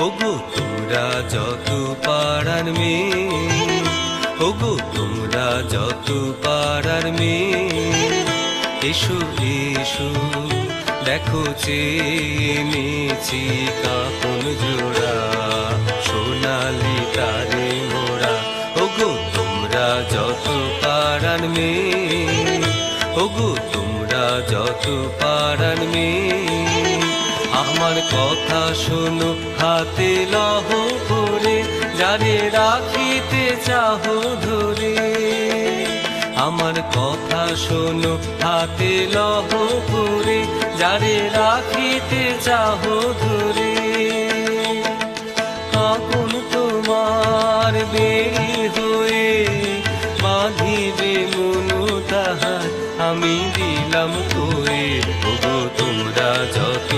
ওগো তোমরা যত পাড়ার মেয়ে, ওগো তোমরা যত পাড়ার মেয়ে, এসো এসো দেখো চেয়েছি কাপন জোড়া, সোনালি তারে মোড়া। ওগো তোমরা যত পাড়ার মেয়ে, ওগো তোমরা যত পাড়ার মেয়ে, আমার কথা শোনো হাতে লহ করে, যারে রাখিতে চাহো ধরে। আমার কথা শোনো হাতে লহ করে, যারে রাখিতে চাহো ধরে। আপন তোমার বেরি হয়ে বাঁধিবে মনু তাহার, আমি দিলাম তোরে। ওগো তোমরা যত